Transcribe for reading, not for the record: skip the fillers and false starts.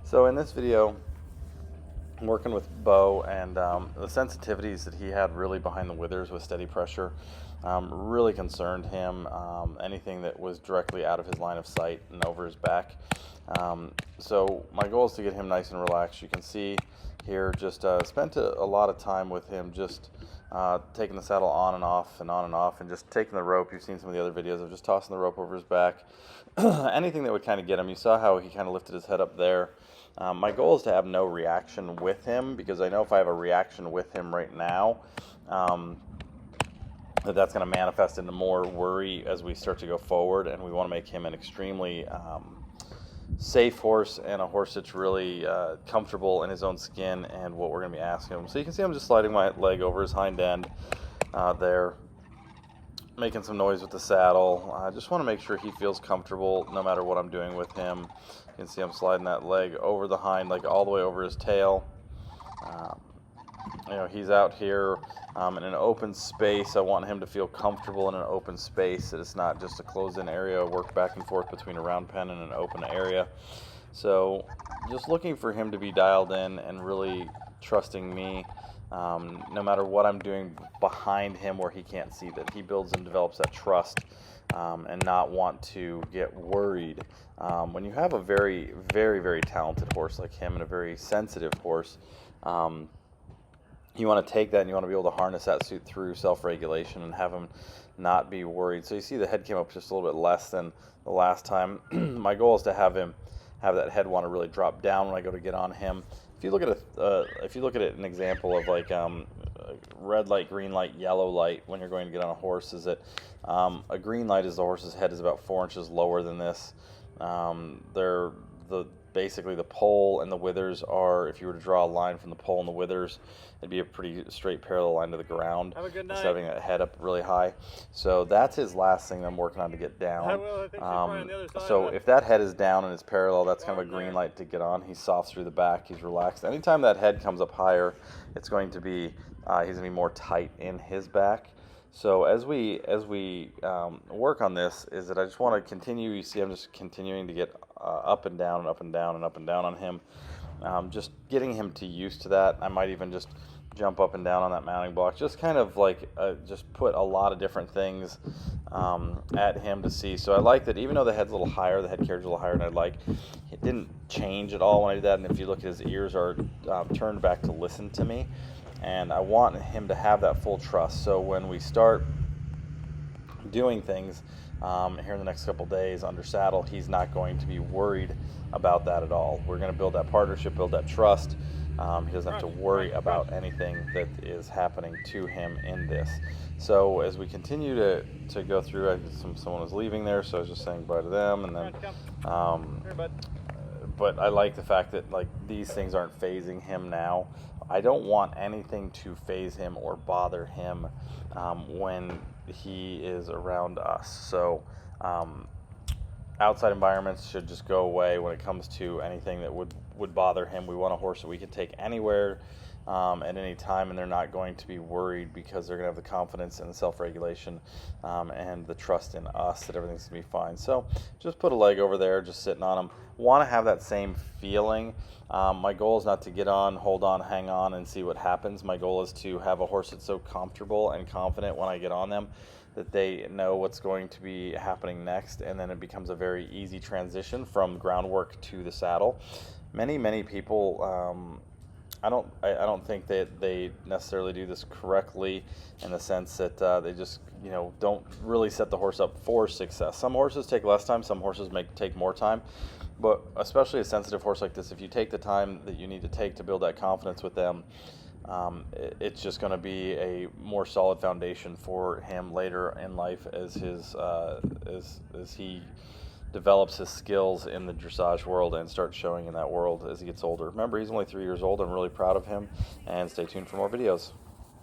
So in this video, I'm working with Bo, and the sensitivities that he had really behind the withers with steady pressure really concerned him. Anything that was directly out of his line of sight and over his back. So my goal is to get him nice and relaxed. You can see here, just spent a lot of time with him, just taking the saddle on and off and on and off, and just taking the rope. You've seen some of the other videos of just tossing the rope over his back. Anything that would kind of get him. You saw how he kind of lifted his head up there. My goal is to have no reaction with him, because I know if I have a reaction with him right now, that's going to manifest into more worry as we start to go forward, and we want to make him an extremely safe horse, and a horse that's really comfortable in his own skin and what we're going to be asking him. So you can see I'm just sliding my leg over his hind end there, making some noise with the saddle. I just want to make sure he feels comfortable no matter what I'm doing with him. You can see I'm sliding that leg over the hind leg all the way over his tail. He's out here in an open space. I want him to feel comfortable in an open space. It's not just a closed-in area. Work back and forth between a round pen and an open area. So just looking for him to be dialed in and really trusting me, no matter what I'm doing behind him where he can't see, that he builds and develops that trust, and not want to get worried. When you have a very, very, very talented horse like him, and a very sensitive horse, you want to take that and you want to be able to harness that suit through self-regulation and have him not be worried. So you see the head came up just a little bit less than the last time. My goal is to have that head want to really drop down when I go to get on him. If you look at an example of like red light, green light, yellow light when you're going to get on a horse, is that a green light is the horse's head is about 4 inches lower than this. Basically the pole and the withers are, if you were to draw a line from the pole and the withers, it'd be a pretty straight parallel line to the ground. Have a good night. Instead of having a head up really high. So that's his last thing that I'm working on to get down. I will. I think she's probably on the other side So of it. if that head is down and it's parallel, that's kind of a green light to get on. He's soft through the back. He's relaxed. Anytime that head comes up higher, it's going to be he's going to be more tight in his back. So as we work on this, is that I just want to continue. You see, I'm just continuing to get up and down and up and down and up and down on him, just getting him to used to that. I might even just jump up and down on that mounting block, just kind of like just put a lot of different things at him to see. So I like that even though the head's a little higher, the head carriage a little higher, and it didn't change at all when I did that. And if you look, his ears are turned back to listen to me. And I want him to have that full trust. So when we start doing things here in the next couple days under saddle, he's not going to be worried about that at all. We're going to build that partnership, build that trust. He doesn't have to worry about anything that is happening to him in this. So as we continue to go through, someone was leaving there, so I was just saying bye to them, and then. But I like the fact that like these things aren't phasing him now. I don't want anything to phase him or bother him when he is around us. So outside environments should just go away when it comes to anything that would bother him. We want a horse that we can take anywhere at any time, and they're not going to be worried, because they're going to have the confidence and the self-regulation and the trust in us that everything's going to be fine. So just put a leg over there, just sitting on him. Want to have that same feeling. My goal is not to get on, hold on, hang on, and see what happens. My goal is to have a horse that's so comfortable and confident when I get on them that they know what's going to be happening next, and then it becomes a very easy transition from groundwork to the saddle. Many people, I don't think that they necessarily do this correctly, in the sense that they just don't really set the horse up for success. Some horses take less time, some horses take more time, but especially a sensitive horse like this, if you take the time that you need to take to build that confidence with them, it's just going to be a more solid foundation for him later in life as he develops his skills in the dressage world and starts showing in that world as he gets older. Remember, he's only 3 years old. I'm really proud of him, and stay tuned for more videos.